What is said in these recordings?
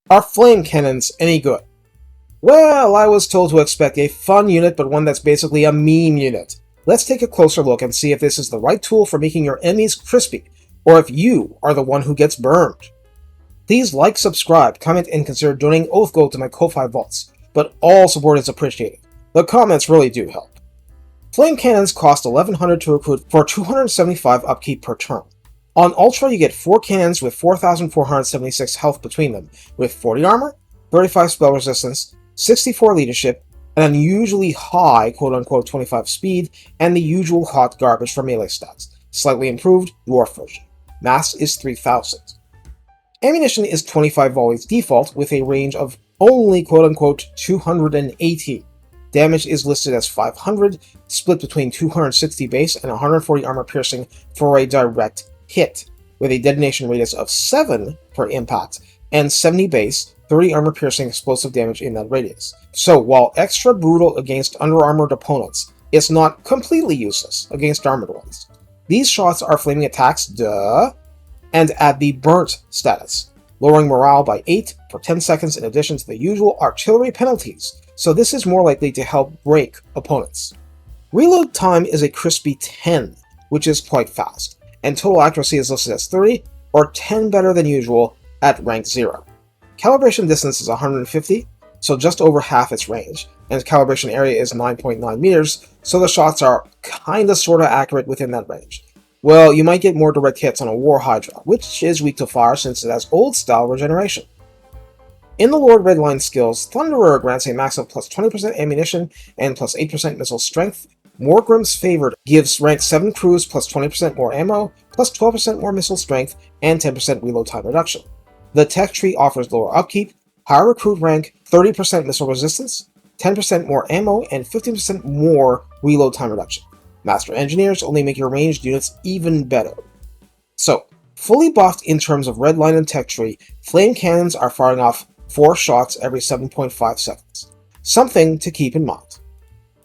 Are flame cannons any good? Well, I was told to expect a fun unit, but one that's basically a meme unit. Let's take a closer look and see if this is the right tool for making your enemies crispy, or if you are the one who gets burned. Please like, subscribe, comment, and consider donating Oath Gold to my Ko-Fi vaults, but all support is appreciated. The comments really do help. Flame cannons cost 1100 to recruit for 275 upkeep per turn. On Ultra, you get 4 cannons with 4476 health between them, with 40 armor, 35 spell resistance, 64 leadership, an unusually high quote-unquote 25 speed, and the usual hot garbage for melee stats, slightly improved Dwarf version. Mass is 3000. Ammunition is 25 volleys default with a range of only quote-unquote 280. Damage is listed as 500, split between 260 base and 140 armor piercing for a direct hit, with a detonation radius of 7 per impact, and 70 base, 30 armor piercing explosive damage in that radius. So while extra brutal against under-armored opponents, it's not completely useless against armored ones. These shots are flaming attacks, duh, and add the burnt status, lowering morale by 8 for 10 seconds in addition to the usual artillery penalties, so this is more likely to help break opponents. Reload time is a crispy 10, which is quite fast, and total accuracy is listed as 30, or 10 better than usual at rank 0. Calibration distance is 150, so just over half its range, and calibration area is 9.9 meters, so the shots are kinda sorta accurate within that range. Well, you might get more direct hits on a War Hydra, which is weak to fire since it has old-style regeneration. In the Lord Redline skills, Thunderer grants a max of plus 20% ammunition and plus 8% missile strength. Morgrim's Favored gives rank 7 crews plus 20% more ammo, plus 12% more missile strength, and 10% reload time reduction. The tech tree offers lower upkeep, higher recruit rank, 30% missile resistance, 10% more ammo, and 15% more reload time reduction. Master Engineers only make your ranged units even better. So, fully buffed in terms of Redline and tech tree, flame cannons are firing off 4 shots every 7.5 seconds. Something to keep in mind.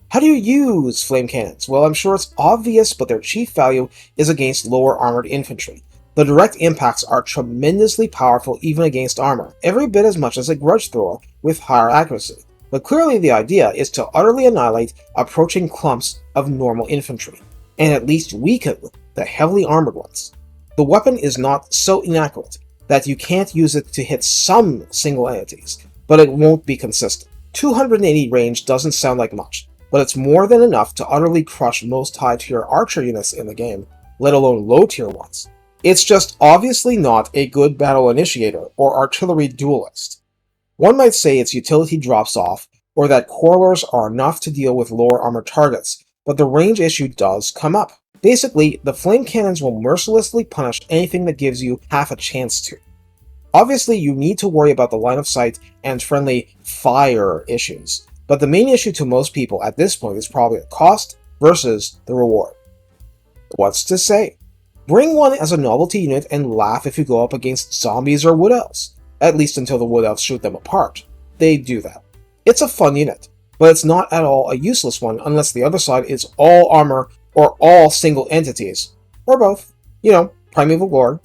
How do you use flame cannons? Well, I'm sure it's obvious, but their chief value is against lower armored infantry. The direct impacts are tremendously powerful even against armor, every bit as much as a grudge thrower with higher accuracy. But clearly the idea is to utterly annihilate approaching clumps of normal infantry, and at least weaken the heavily armored ones. The weapon is not so inaccurate that you can't use it to hit some single entities, but it won't be consistent. 280 range doesn't sound like much, but it's more than enough to utterly crush most high-tier archer units in the game, let alone low-tier ones. It's just obviously not a good battle initiator or artillery duelist. One might say its utility drops off, or that quarrelers are enough to deal with lower armored targets, but the range issue does come up. Basically, the flame cannons will mercilessly punish anything that gives you half a chance to. Obviously, you need to worry about the line of sight and friendly fire issues, but the main issue to most people at this point is probably the cost versus the reward. What's to say? Bring one as a novelty unit and laugh if you go up against zombies or wood elves, at least until the wood elves shoot them apart. They do that. It's a fun unit, but it's not at all a useless one unless the other side is all armor or all single entities, or both, Primeval Lord.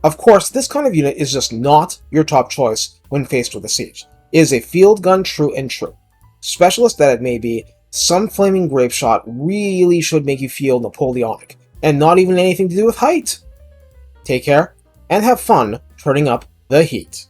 Of course, this kind of unit is just not your top choice when faced with a siege. It is a field gun true and true. Specialist that it may be, some flaming grapeshot really should make you feel Napoleonic, and not even anything to do with height. Take care, and have fun turning up the heat.